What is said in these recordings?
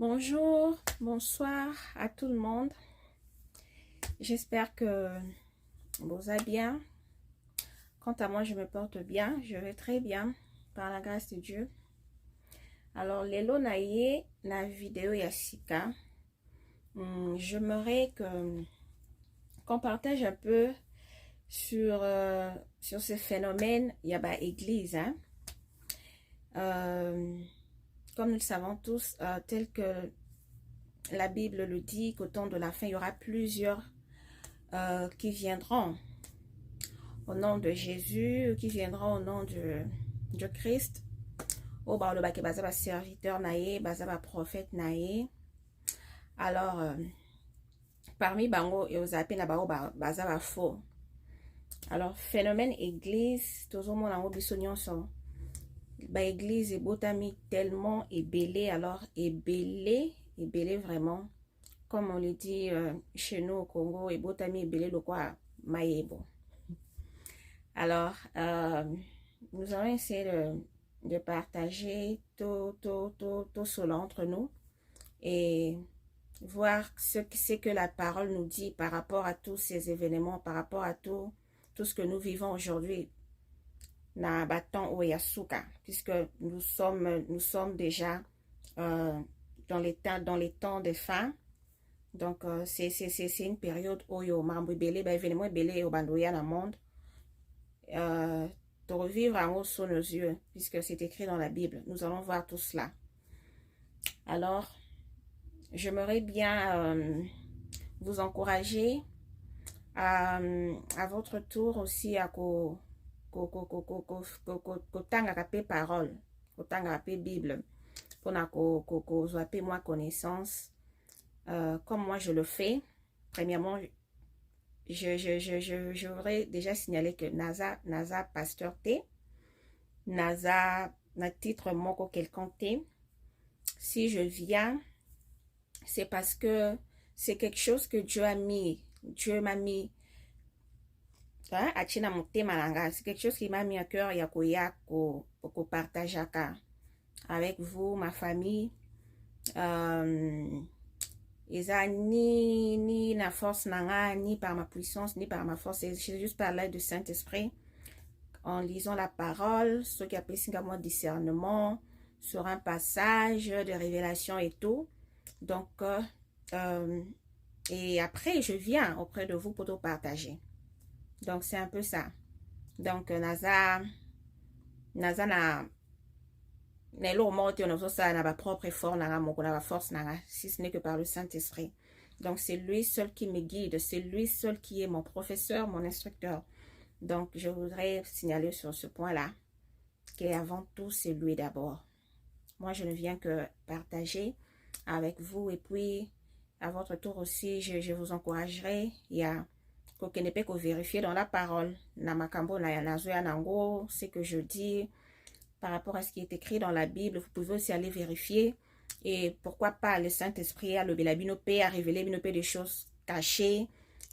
Bonjour, bonsoir à tout le monde. J'espère que vous allez bien. Quant à moi, je me porte bien. Je vais très bien par la grâce de Dieu. Alors, lelo na ye na vidéo ya sika. J'aimerais qu'on partage un peu sur ce phénomène yaba église. Comme nous le savons tous, tel que la Bible le dit, qu'au temps de la fin, il y aura plusieurs qui viendront au nom de Jésus, qui viendront au nom de Christ. Au bar le baké bazaba serviteur naé, bazaba prophète naé. Alors, parmi bango et aux appels na bao bazaba faux. Alors, phénomène église, tout le monde en obisonnion sont. Ba église est botami tellement ébélé, alors ébélé vraiment. Comme on le dit chez nous au Congo, et botami ébélé le quoi maïebo. Alors, nous allons essayer de partager tout cela entre nous et voir ce que c'est que la parole nous dit par rapport à tous ces événements, par rapport à tout ce que nous vivons aujourd'hui na Baton Oyasuka, puisque nous sommes déjà dans les temps de fin. Donc, c'est une période où il y a événement belé au bandoya dans le monde. De revivre en haut sous nos yeux, puisque c'est écrit dans la Bible. Nous allons voir tout cela. Alors, j'aimerais bien vous encourager à votre tour aussi à tanga parole, tanga Bible, pour moi connaissance, comme moi je le fais. Premièrement, je voudrais déjà signaler que Naza Pasteur T, Naza na titre moko quelconque T. Si je viens, c'est parce que c'est quelque chose que Dieu m'a mis c'est quelque chose qui m'a mis à cœur pour partager avec vous, ma famille. Eza ni la force nanga, ni par ma puissance, ni par ma force. C'est juste par l'aide du Saint-Esprit. En lisant la parole, ce qui appelle moi discernement, sur un passage de révélation et tout. Donc, et après, je viens auprès de vous pour tout partager. Donc, c'est un peu ça. Donc, Naza na Nelo morte on a ça na ba propre effort na ba force na si ce n'est que par le Saint-Esprit. Donc c'est lui seul qui me guide, c'est lui seul qui est mon professeur, mon instructeur. Donc je voudrais signaler sur ce point-là qu'avant tout c'est lui d'abord. Moi je ne viens que partager avec vous et puis à votre tour aussi je vous encouragerai. Il y a que ne peut que vérifier dans la parole na makambo na ya nazoya nango, c'est que je dis par rapport à ce qui est écrit dans la Bible. Vous pouvez aussi aller vérifier. Et pourquoi pas le Saint-Esprit a révélé des choses cachées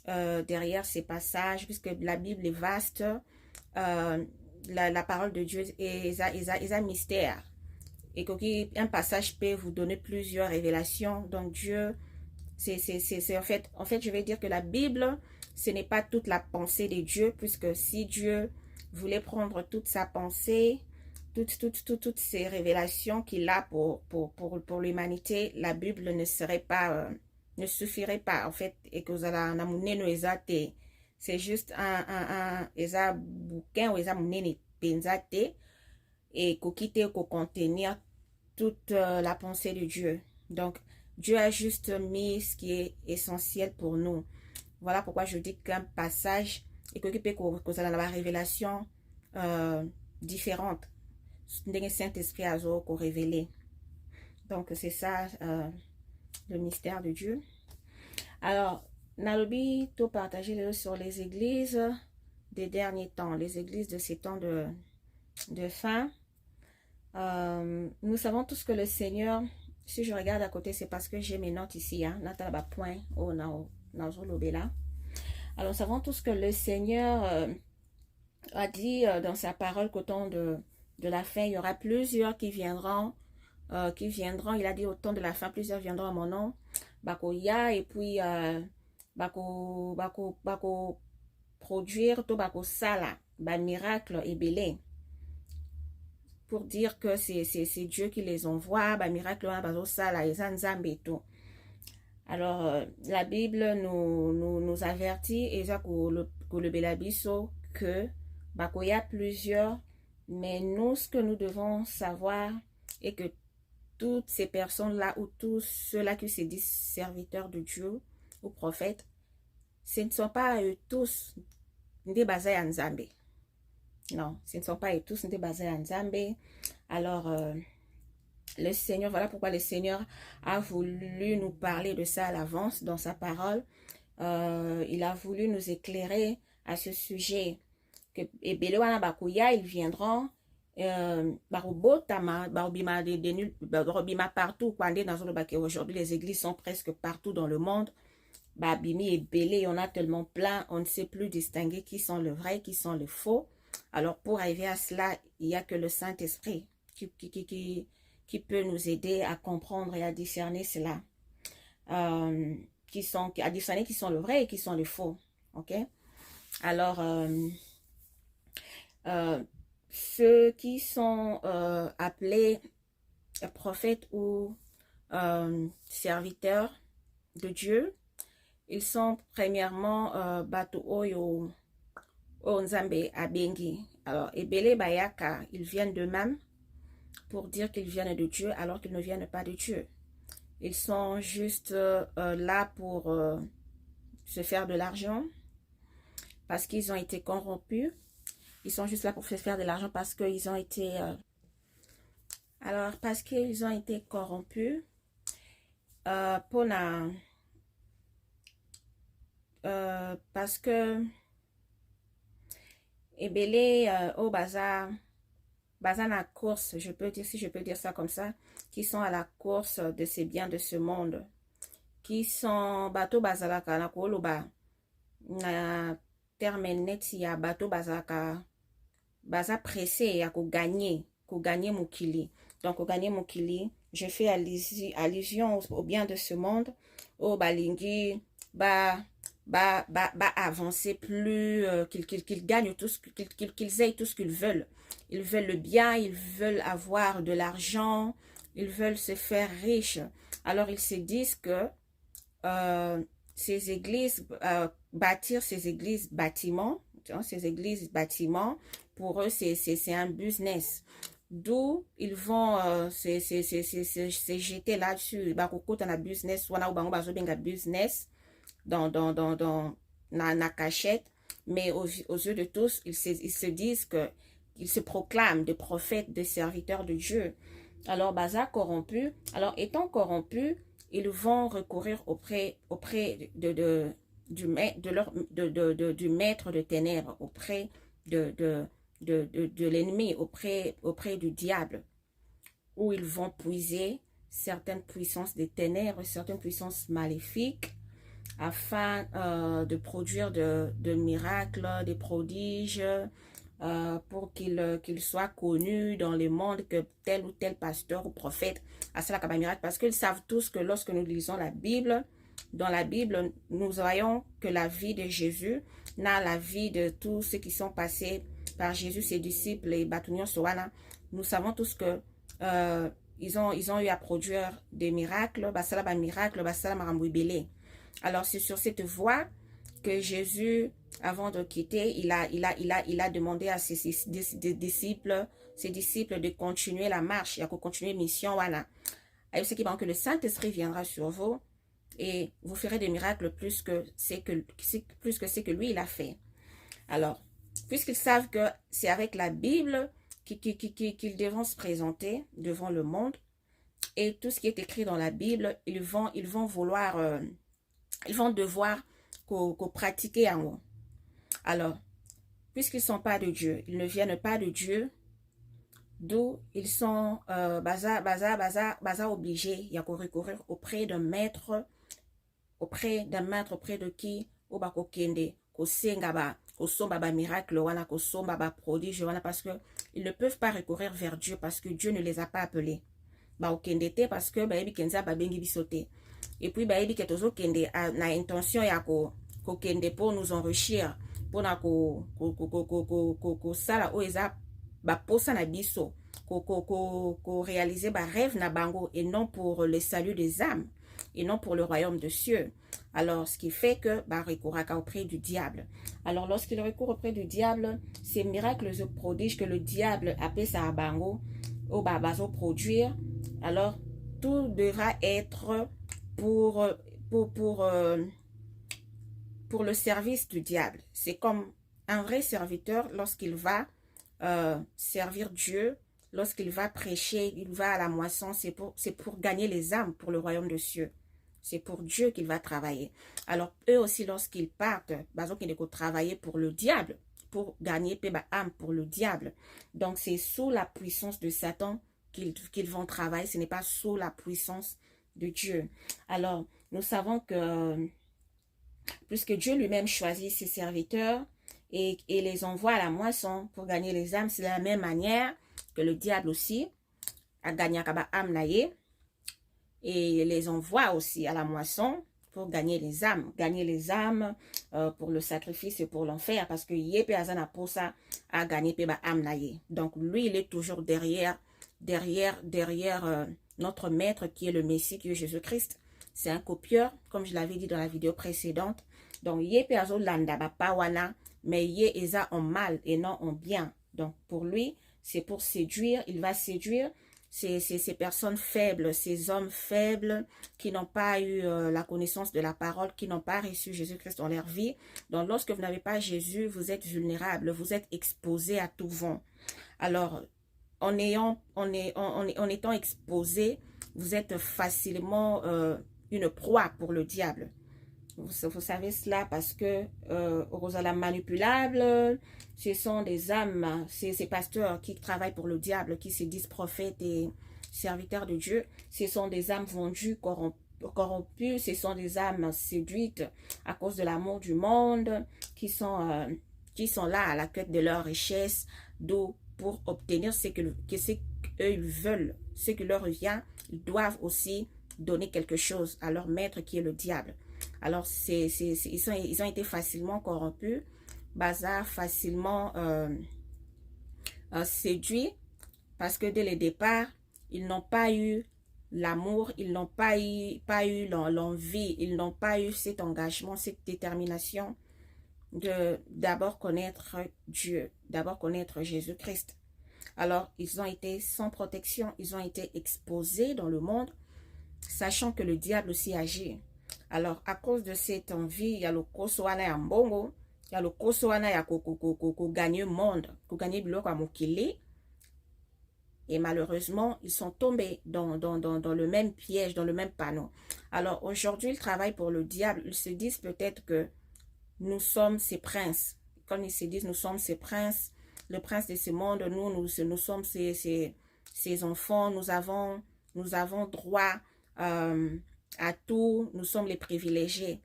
derrière ces passages, puisque la Bible est vaste. La parole de Dieu est un mystère. Et qu'un passage peut vous donner plusieurs révélations. Donc Dieu, c'est en fait, je vais dire que la Bible, ce n'est pas toute la pensée de Dieu, puisque si Dieu voulait prendre toute sa pensée, toutes ces révélations qu'il a pour l'humanité, la Bible ne suffirait pas en fait. Et que c'est juste un bouquin ou et qu'il contenir toute la pensée de Dieu. Donc Dieu a juste mis ce qui est essentiel pour nous. Voilà pourquoi je dis qu'un passage et que la révélation différente. Saint-Esprit a révélé. Donc c'est ça le mystère de Dieu. Alors Nalobi tout partager sur les églises des derniers temps, les églises de ces temps de fin. Nous savons tous que le Seigneur, si je regarde à côté, c'est parce que j'ai mes notes ici, hein, point au alors nous savons tous que le Seigneur a dit dans sa parole qu'au temps de la fin, il y aura plusieurs qui viendront qui viendront. Il a dit au temps de la fin, plusieurs viendront à mon nom. Bakoya et puis bako produire to bako sala, ba miracle et belé. Pour dire que c'est Dieu qui les envoie, bah miracle bazo sala et zanzambe et tout. Alors la Bible nous avertit et ça que le belabiso que il y a plusieurs, mais nous ce que nous devons savoir est que toutes ces personnes là ou tous ceux-là qui se disent serviteurs de Dieu ou prophètes, ce ne sont pas eux tous des basés en Zambie. Non, ce ne sont pas eux tous des basés en Zambie. Alors le Seigneur, voilà pourquoi le Seigneur a voulu nous parler de ça à l'avance dans sa parole. Il a voulu nous éclairer à ce sujet. Que ils viendront partout. Aujourd'hui, les églises sont presque partout dans le monde. Bimi et Bélé, on a tellement plein, on ne sait plus distinguer qui sont le vrai, qui sont les faux. Alors, pour arriver à cela, il n'y a que le Saint-Esprit qui peut nous aider à comprendre et à discerner cela. À discerner qui sont le vrai et qui sont les faux. Ok? Alors, ceux qui sont appelés prophètes ou serviteurs de Dieu, ils sont premièrement Bato Oyo Nzambe Abengi. Alors, Ebele Bayaka, ils viennent d'eux-mêmes pour dire qu'ils viennent de Dieu alors qu'ils ne viennent pas de Dieu. Ils sont juste là pour se faire de l'argent parce qu'ils ont été corrompus. Ils sont juste là pour se faire de l'argent parce qu'ils ont été... parce qu'ils ont été corrompus parce que Ebele au bazar la course, je peux dire, si je peux dire ça comme ça, qui sont à la course de ces biens de ce monde, qui sont bateau bazalaka na koloba na terme net ya bateau bazalaka baza pressé ya ko gagner mokili. Donc ko gagner mokili, je fais allusion au bien de ce monde, au balingi avancer plus, qu'ils gagnent tout qu'ils aient tout ce qu'ils veulent. Ils veulent le bien, ils veulent avoir de l'argent, ils veulent se faire riches. Alors ils se disent que ces églises, bâtir ces églises bâtiments, pour eux c'est un business. D'où ils vont se jeter là-dessus. Business, business dans la cachette, mais aux yeux de tous, ils se disent que ils se proclament des prophètes, des serviteurs de Dieu. Alors, bazar corrompu. Alors, étant corrompus, ils vont recourir auprès du maître de ténèbres, auprès de l'ennemi, auprès du diable, où ils vont puiser certaines puissances des ténèbres, certaines puissances maléfiques, afin de produire de miracles, des prodiges, pour qu'il soit connu dans le monde que tel ou tel pasteur ou prophète a cela comme un miracle. Parce qu'ils savent tous que lorsque nous lisons la Bible, dans la Bible, nous voyons que la vie de Jésus, la vie de tous ceux qui sont passés par Jésus, ses disciples et Batunion Soana, nous savons tous que ils ont eu à produire des miracles, alors c'est sur cette voie que Jésus, avant de quitter, il a demandé à ses disciples de continuer la marche, il a continué la mission. Voilà. Et ce qui va que le Saint-Esprit viendra sur vous et vous ferez des miracles plus que ce que lui il a fait. Alors, puisqu'ils savent que c'est avec la Bible qu'ils devront se présenter devant le monde, et tout ce qui est écrit dans la Bible, ils vont devoir pratiquer en haut. Alors, puisqu'ils ne sont pas de Dieu, ils ne viennent pas de Dieu, d'où ils sont obligés, il y a qu'à recourir auprès d'un maître, auprès de qui au bako kende ko senga ko somba ba miracle wana ko somba ba prodige wana, parce que ils ne peuvent pas recourir vers Dieu parce que Dieu ne les a pas appelés. okende te parce que bayebi ke nzambe abengi biso te. Et puis bayebi ke tozokende na intention ya kokende pour nous enrichir, mpona kosala oyo eza baposa na biso, réaliser rêve na bango, et non pour le salut des âmes, et non pour le royaume de cieux. Alors, ce qui fait que recours auprès du diable. Alors, lorsqu'il recourt auprès du diable, ces miracles et prodiges que le diable appelle ça à bango, au babazo produire, alors tout devra être pour le service du diable. C'est comme un vrai serviteur lorsqu'il va servir Dieu, lorsqu'il va prêcher, il va à la moisson, c'est pour gagner les âmes pour le royaume des cieux. C'est pour Dieu qu'il va travailler. Alors, eux aussi, lorsqu'ils partent, ils vont travailler pour le diable, pour gagner âme pour le diable. Donc, c'est sous la puissance de Satan qu'ils vont travailler. Ce n'est pas sous la puissance de Dieu. Alors, nous savons que puisque Dieu lui-même choisit ses serviteurs et les envoie à la moisson pour gagner les âmes, c'est de la même manière que le diable aussi a gagné âme naïe et les envoie aussi à la moisson pour gagner les âmes pour le sacrifice et pour l'enfer, parce que yépe azana pour ça a gagné âme naïe. Donc lui, il est toujours derrière notre maître qui est le Messie, qui est Jésus-Christ. C'est un copieur, comme je l'avais dit dans la vidéo précédente. Donc, yé peazo landa ba pawana, mais yé eza en mal et non en bien. Donc, pour lui, c'est pour séduire. Il va séduire ces personnes faibles, ces hommes faibles qui n'ont pas eu la connaissance de la parole, qui n'ont pas reçu Jésus-Christ dans leur vie. Donc, lorsque vous n'avez pas Jésus, vous êtes vulnérable, vous êtes exposé à tout vent. Alors, en étant exposé, vous êtes facilement une proie pour le diable. Vous savez cela parce que Rosala manipulable, ce sont des âmes, ces pasteurs qui travaillent pour le diable, qui se disent prophètes et serviteurs de Dieu, ce sont des âmes vendues, corrompues, ce sont des âmes séduites à cause de l'amour du monde, qui sont là à la quête de leur richesse, d'où pour obtenir ce qu'eux ils veulent, ce qui leur vient, ils doivent aussi donner quelque chose à leur maître qui est le diable. Alors, ils ont été facilement corrompus, bazar, facilement séduits, parce que dès le départ, ils n'ont pas eu l'amour, ils n'ont pas eu l'envie, ils n'ont pas eu cet engagement, cette détermination de d'abord connaître Dieu, d'abord connaître Jésus-Christ. Alors, ils ont été sans protection, ils ont été exposés dans le monde, sachant que le diable aussi agit. Alors, à cause de cette envie, il y a le kosoana ya mbongo, il y a le kosoana ya gagner le monde, gagner biloko à mokili. Et malheureusement, ils sont tombés dans le même piège, dans le même panneau. Alors, aujourd'hui, ils travaillent pour le diable. Ils se disent peut-être que nous sommes ses princes. Quand ils se disent nous sommes ses princes, le prince de ce monde, nous sommes ses enfants, nous avons droit à tout, nous sommes les privilégiés.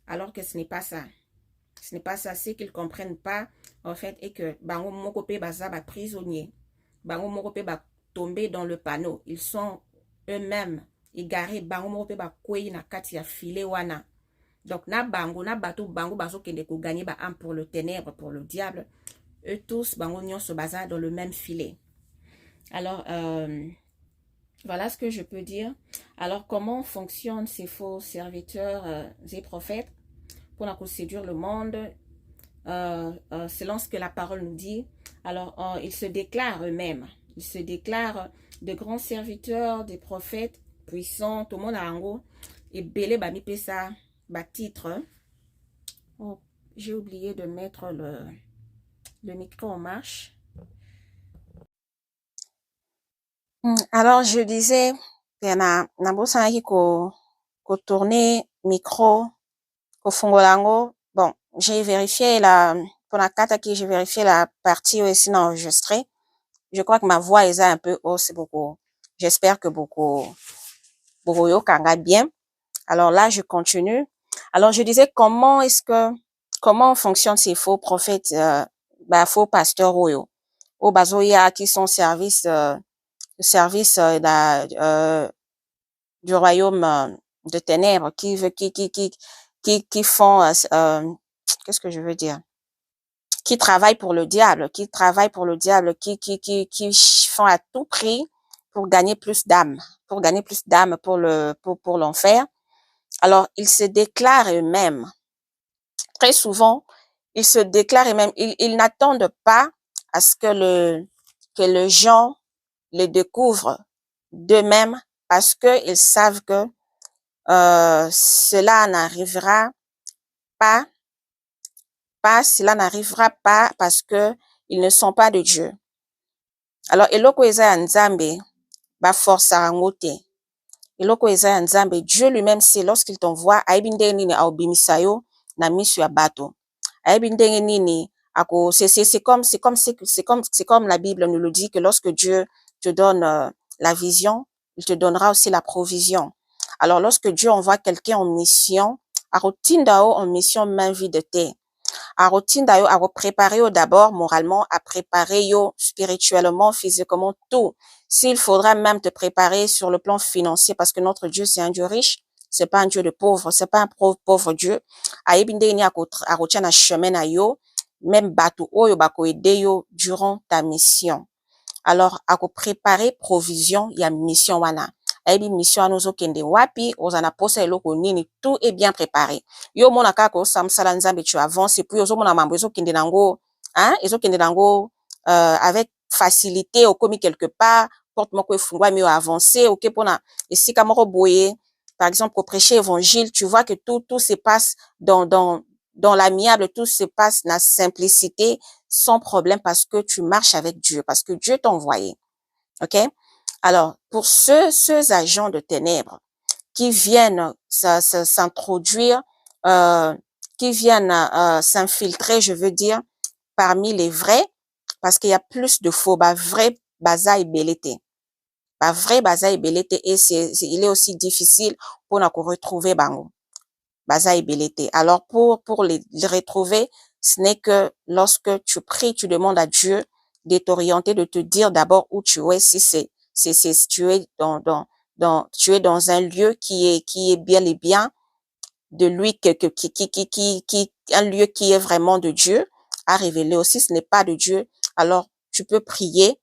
Alors que ce n'est pas ça. Ce n'est pas ça. Ce qu'ils ne comprennent pas, en fait, est que bango mokope baza ba prisonniers. Bango mokope ba tomber dans le panneau. Ils sont eux-mêmes égarés. Bango mokope ba kwei na kati ya filet wana. Donc, na bango, na bato bango bazo kende ko gagner ba âme pour le ténèbre, pour le diable. Eux tous, bango nyon se basa dans le même filet. Alors, voilà ce que je peux dire. Alors, comment fonctionnent ces faux serviteurs et prophètes pour séduire le monde selon ce que la parole nous dit. Alors, ils se déclarent eux-mêmes. Ils se déclarent de grands serviteurs, des prophètes puissants. Tout le monde a un gros. Et belé bami pesa ba titre. Oh, j'ai oublié de mettre le micro en marche. Alors, je disais, na bosa qui ko tourner micro, ko fongolango. Bon, j'ai vérifié pour la carte qui j'ai vérifié la partie où est enregistrée. Je crois que ma voix est un peu haute, c'est beaucoup. J'espère que beaucoup yo kanga bien. Alors là, je continue. Alors, je disais comment fonctionnent ces faux prophètes, faux pasteurs oyo, bazoya qui sont service service du royaume de ténèbres qui font, qu'est-ce que je veux dire? Qui travaillent pour le diable, qui font à tout prix pour gagner plus d'âmes, pour l'enfer. Alors, ils se déclarent eux-mêmes. Très souvent, ils se déclarent eux-mêmes. Ils n'attendent pas à ce que les gens les découvrent d'eux-mêmes parce qu'ils savent que cela n'arrivera pas parce que ils ne sont pas de Dieu. Alors, eloko eza ya Nzambe, ba force yango te. Eloko eza ya Nzambe, Dieu lui-même, c'est lorsqu'il t'envoie, ayebi ndenge nini aobimisa yo na miso ya bato. Ayebi ndenge nini c'est comme la Bible nous le dit que lorsque Dieu te donne la vision, il te donnera aussi la provision. Alors, lorsque Dieu envoie quelqu'un en mission, arotinda yo en mission main vide te. Arotinda yo, préparer yo d'abord moralement, à préparer yo spirituellement, physiquement, tout. S'il faudra même te préparer sur le plan financier, parce que notre Dieu, c'est un Dieu riche, c'est pas un Dieu de pauvre, c'est pas un pauvre Dieu. Ayebi ndenge ni arotia na chemin na yo, même bato oyo bako aider yo durant ta mission. Alors, préparer provision ya mission wana. Ayebi mission wana ozokende wapi, ozana posa eloko nini, tout est bien préparé. Yo mona kaka osamsala Nzambe, tu avances, et puis ozomona mambo ezokende nango, ezokende nango avec facilité, okomi quelque part, porte moko efungwami, avancer, ok, pona esika moko boye, par exemple, pour prêcher évangile, tu vois que tout se passe dans l'amiable, tout se passe dans la simplicité, sans problème, parce que tu marches avec Dieu, parce que Dieu t'a envoyé. OK? Alors, pour ceux agents de ténèbres qui viennent s'introduire, qui viennent s'infiltrer, je veux dire, parmi les vrais, parce qu'il y a plus de faux, vrai baza et belete. Vrai baza et belete, et il est aussi difficile pour nous retrouver bango. Baza et belete. Alors, pour les retrouver, ce n'est que lorsque tu pries, tu demandes à Dieu de t'orienter, de te dire d'abord où tu es, si tu es tu es dans un lieu qui est bien et bien de lui, un lieu qui est vraiment de Dieu, à révéler aussi, ce n'est pas de Dieu. Alors, tu peux prier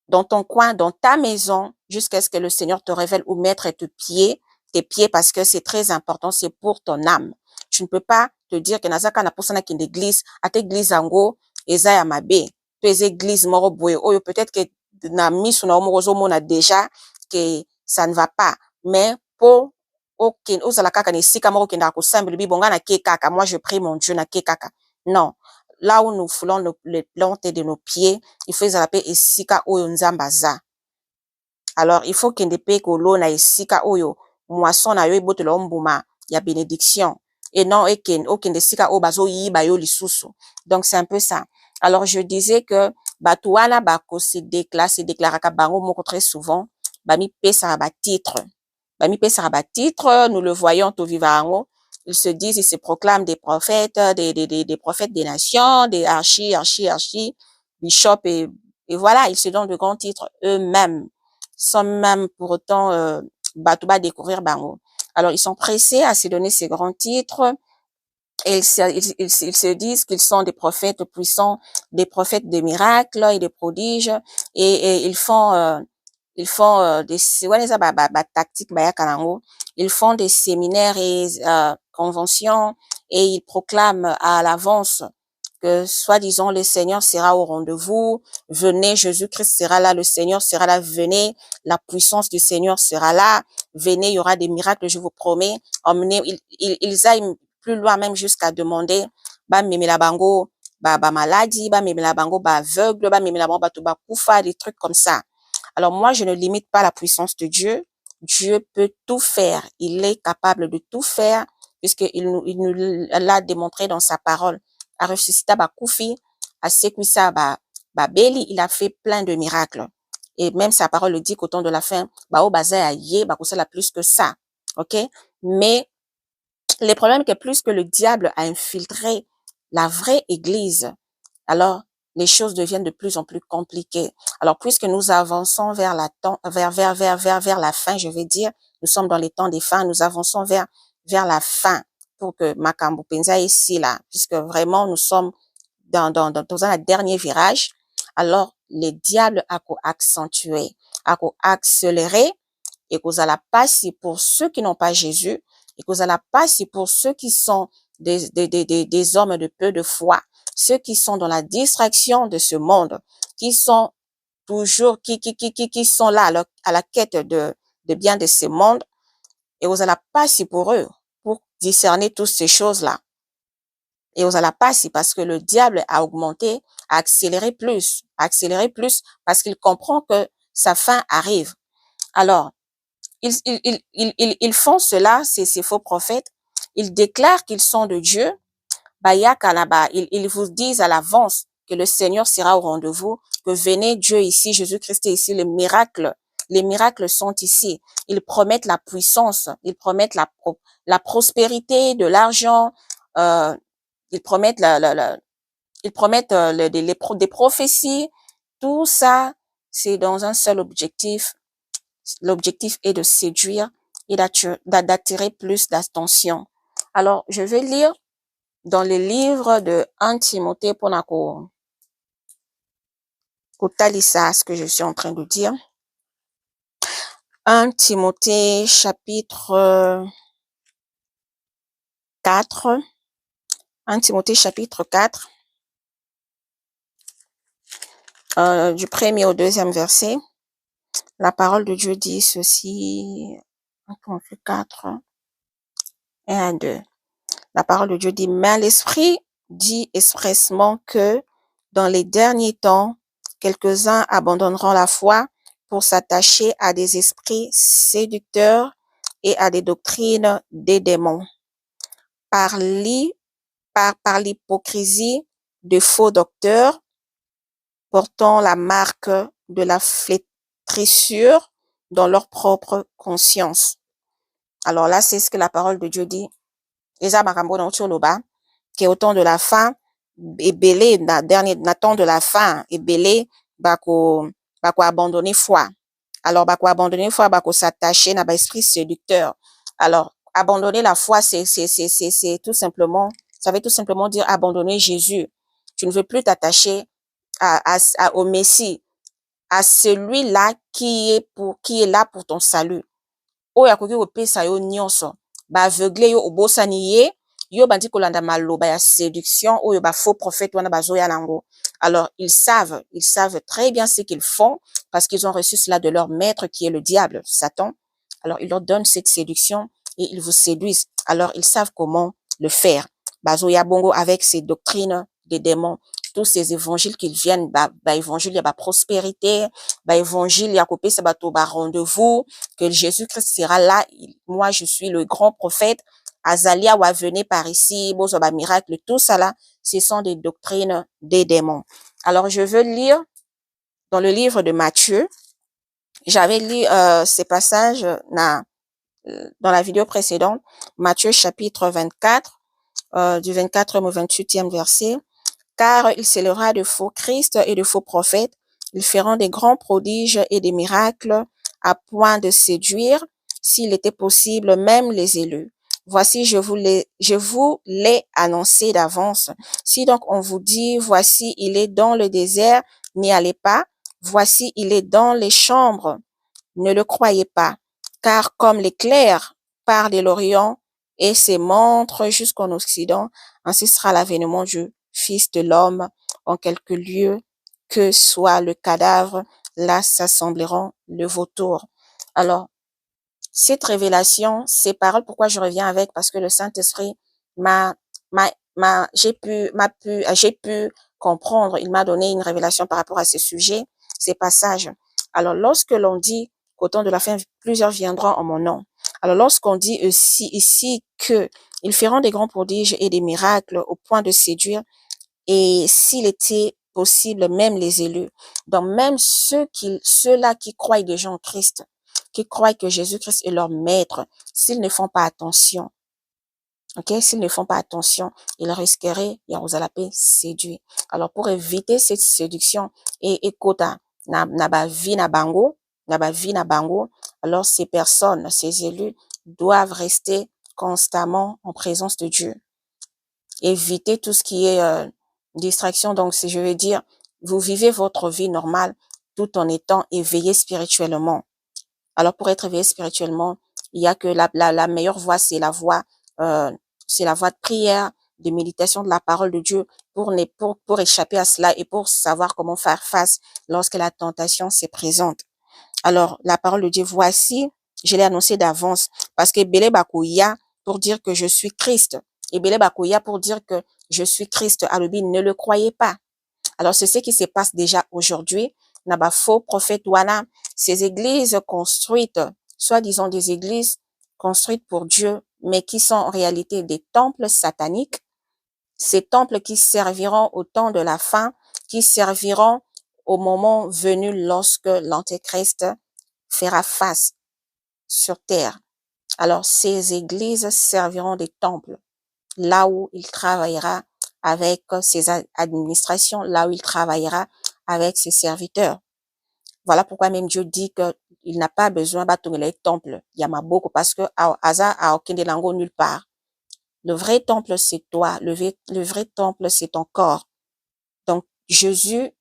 dans ton coin, dans ta maison, jusqu'à ce que le Seigneur te révèle où mettre tes pieds, parce que c'est très important, c'est pour ton âme. Tu ne peux pas te dire que nazaka na posana ki l'église, ate église ango, eza ya mabe, to eza église moro boye, oyo peut-être que na misu na omorozo mona déjà que ça ne va pas, mais pour ozala kaka na esika moko kenda kosambela bibonga na ke kaka, moi je prie mon Dieu na ke kaka. Non. Là où nous foulons les plantes de nos pieds, il faut ezala esika oyo Nzambe aza. Alors, il faut kende pe kolo na esika oyo moisson na yo ebotela ombuma ya bénédiction. Et non okende esika oyo bazo yiba yo lisusu. Donc, c'est un peu ça. Alors, je disais que bato wana bako se déclaraka bango moko très souvent, bami pesaka ba titre. Bami pesaka ba titre, nous le voyons to vivango. Ils se disent, ils se proclament des prophètes, des prophètes des nations, des archi, bishops, et voilà, ils se donnent de grands titres eux-mêmes, sans même pour autant batouba découvrir bango. Alors, ils sont pressés à se donner ces grands titres, et ils se disent qu'ils sont des prophètes puissants, des prophètes de miracles et de prodiges, et ils font des tactiques, ils font des séminaires et conventions, et ils proclament à l'avance que soi-disant le Seigneur sera au rendez-vous, venez, Jésus-Christ sera là, le Seigneur sera là, venez, la puissance du Seigneur sera là, venez, il y aura des miracles, je vous promets. Emmenez, ils aillent plus loin même jusqu'à demander memela bango maladie, memela bango aveugle, memela bango kufa, des trucs comme ça. Alors moi, je ne limite pas la puissance de Dieu. Dieu peut tout faire. Il est capable de tout faire puisqu'il nous l'a démontré dans sa parole. A ressuscité Bakufi, a séquissa Beli, il a fait plein de miracles. Et même sa parole le dit qu'au temps de la fin, la plus que ça. OK? Mais le problème est que plus que le diable a infiltré la vraie église, alors les choses deviennent de plus en plus compliquées. Alors, puisque nous avançons vers la la fin, je vais dire, nous sommes dans les temps des fins, nous avançons vers la fin pour que Makambo Penza ici là, puisque vraiment nous sommes dans un dernier virage. Alors, les diables a accentué, a accéléré, et que vous allez passer pour ceux qui n'ont pas Jésus, et que vous allez passer pour ceux qui sont des hommes de peu de foi, ceux qui sont dans la distraction de ce monde, qui sont toujours, qui sont là à la quête de bien de ce monde, et vous allez passer pour eux, pour discerner toutes ces choses-là. Et aux allez passer parce que le diable a augmenté, a accéléré plus, parce qu'il comprend que sa fin arrive. Alors, ils font cela, ces faux prophètes. Ils déclarent qu'ils sont de Dieu. Ils vous disent à l'avance que le Seigneur sera au rendez-vous, que venez Dieu ici, Jésus-Christ est ici, les miracles sont ici. Ils promettent la puissance, ils promettent la prospérité, de l'argent, ils promettent des prophéties. Tout ça, c'est dans un seul objectif. L'objectif est de séduire et d'attirer plus d'attention. Alors, je vais lire dans le livre de 1 Timothée pour Kotalisa, ce que je suis en train de dire. 1 Timothée chapitre 4. 1 Timothée chapitre 4. Du premier au deuxième verset. La parole de Dieu dit ceci. 4. 1 à 2. La parole de Dieu dit, mais l'Esprit dit expressement que dans les derniers temps, quelques-uns abandonneront la foi pour s'attacher à des esprits séducteurs et à des doctrines des démons. Par l'hypocrisie de faux docteurs portant la marque de la flétrissure dans leur propre conscience. Alors là, c'est ce que la parole de Dieu dit. Eza makambo na utoloba que au temps de la fin ebele na temps de la fin ebele bako abandonner foi. Alors bako abandonner foi, bako s'attacher na ba esprit séducteur. Alors abandonner la foi, c'est tout simplement, ça veut tout simplement dire abandonner Jésus. Tu ne veux plus t'attacher au Messie, à celui-là qui est là pour ton salut. Oyo akoki kopesa yo nyonso, ba aveugle yo obosani ye, yo bandi kolanda maloba ya séduction oyo ba faux prophètes wana bazoya nango. Alors ils savent très bien ce qu'ils font parce qu'ils ont reçu cela de leur maître qui est le diable, Satan. Alors ils leur donnent cette séduction et ils vous séduisent. Alors ils savent comment le faire. Bazoya bongo avec ces doctrines des démons. Tous ces évangiles qu'ils viennent, évangile ya prospérité, évangile ya kopesa bato rendez-vous, que Jésus-Christ sera là. Moi, je suis le grand prophète. Azalia wa venez par ici, bozo ba miracle, tout ça là, ce sont des doctrines des démons. Alors, je veux lire dans le livre de Matthieu. J'avais lu ces passages dans la vidéo précédente, Matthieu chapitre 24, du 24e au 28e verset. Car il s'élèvera de faux Christ et de faux prophètes. Ils feront des grands prodiges et des miracles à point de séduire, s'il était possible, même les élus. Voici, je vous l'ai annoncé d'avance. Si donc on vous dit, voici, il est dans le désert, n'y allez pas. Voici, il est dans les chambres, ne le croyez pas. Car comme l'éclair part de l'Orient et se montre jusqu'en Occident, ainsi sera l'avènement du Fils de l'homme en quelque lieu que soit le cadavre, là s'assembleront le vautour. Alors, cette révélation, ces paroles, pourquoi je reviens avec? Parce que le Saint-Esprit j'ai pu comprendre, il m'a donné une révélation par rapport à ces sujets, ces passages. Alors, lorsque l'on dit qu'au temps de la fin, plusieurs viendront en mon nom. Alors, lorsqu'on dit ici que ils feront des grands prodiges et des miracles au point de séduire, et s'il était possible, même les élus, donc même ceux-là qui croient déjà en Christ, qui croient que Jésus-Christ est leur maître, s'ils ne font pas attention, Ok, s'ils ne font pas attention, ils risqueraient, Yaruzalapé, séduire. Alors, pour éviter cette séduction, et écoute, na vie na bango, alors ces personnes, ces élus, doivent rester constamment en présence de Dieu. Éviter tout ce qui est distraction. Donc, si je veux dire, vous vivez votre vie normale tout en étant éveillé spirituellement. Alors, pour être éveillé spirituellement, il y a que la meilleure voie, euh, c'est la voie de prière, de méditation de la parole de Dieu pour échapper à cela et pour savoir comment faire face lorsque la tentation se présente. Alors, la parole de Dieu, voici, je l'ai annoncé d'avance, parce que Bele Bakouya, pour dire que je suis Christ, et Bele Bakouya pour dire que je suis Christ, Alobi, ne le croyez pas. Alors, c'est ce qui se passe déjà aujourd'hui. Naba faux prophète Wana, ces églises construites, soi-disant des églises construites pour Dieu, mais qui sont en réalité des temples sataniques, ces temples qui serviront au temps de la fin, qui serviront au moment venu lorsque l'Antéchrist fera face sur terre. Alors, ces églises serviront des temples, là où il travaillera avec ses administrations, là où il travaillera avec ses serviteurs. Voilà pourquoi même Dieu dit que il n'a pas besoin de les temples. Il y en a beaucoup parce que Asa a aucun des langues nulle part. Le vrai temple, c'est toi. Le vrai temple, c'est ton corps. Donc, Jésus,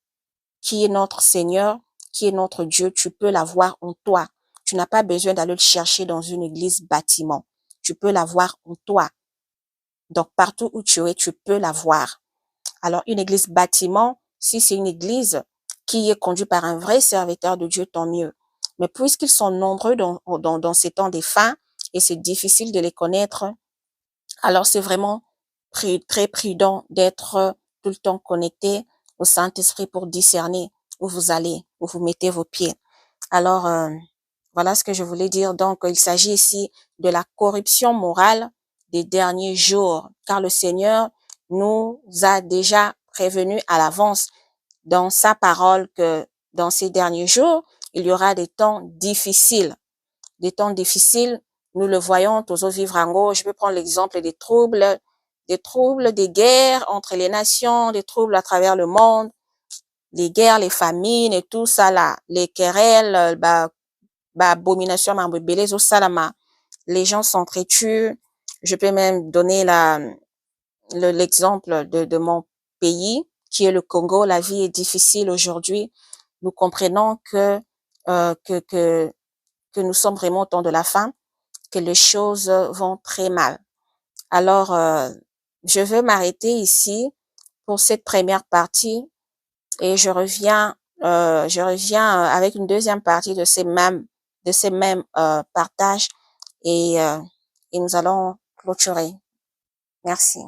qui est notre Seigneur, qui est notre Dieu, tu peux l'avoir en toi. Tu n'as pas besoin d'aller le chercher dans une église bâtiment. Tu peux l'avoir en toi. Donc, partout où tu es, tu peux l'avoir. Alors, une église bâtiment, si c'est une église qui est conduite par un vrai serviteur de Dieu, tant mieux. Mais puisqu'ils sont nombreux dans ces temps des fins, et c'est difficile de les connaître, alors c'est vraiment très prudent d'être tout le temps connecté au Saint-Esprit pour discerner où vous allez, où vous mettez vos pieds. Alors, voilà ce que je voulais dire. Donc, il s'agit ici de la corruption morale des derniers jours, car le Seigneur nous a déjà prévenu à l'avance dans sa parole que dans ces derniers jours, il y aura des temps difficiles. Des temps difficiles, nous le voyons tous au vivre en gauche. Je peux prendre l'exemple des guerres entre les nations, des troubles à travers le monde, les guerres, les famines et tout ça là, les querelles, abomination, au salama. Les gens s'entretuent. Je peux même donner l'exemple de mon pays, qui est le Congo. La vie est difficile aujourd'hui. Nous comprenons que nous sommes vraiment au temps de la fin, que les choses vont très mal. Alors, je veux m'arrêter ici pour cette première partie et je reviens avec une deuxième partie de ces mêmes partages et nous allons clôturer. Merci.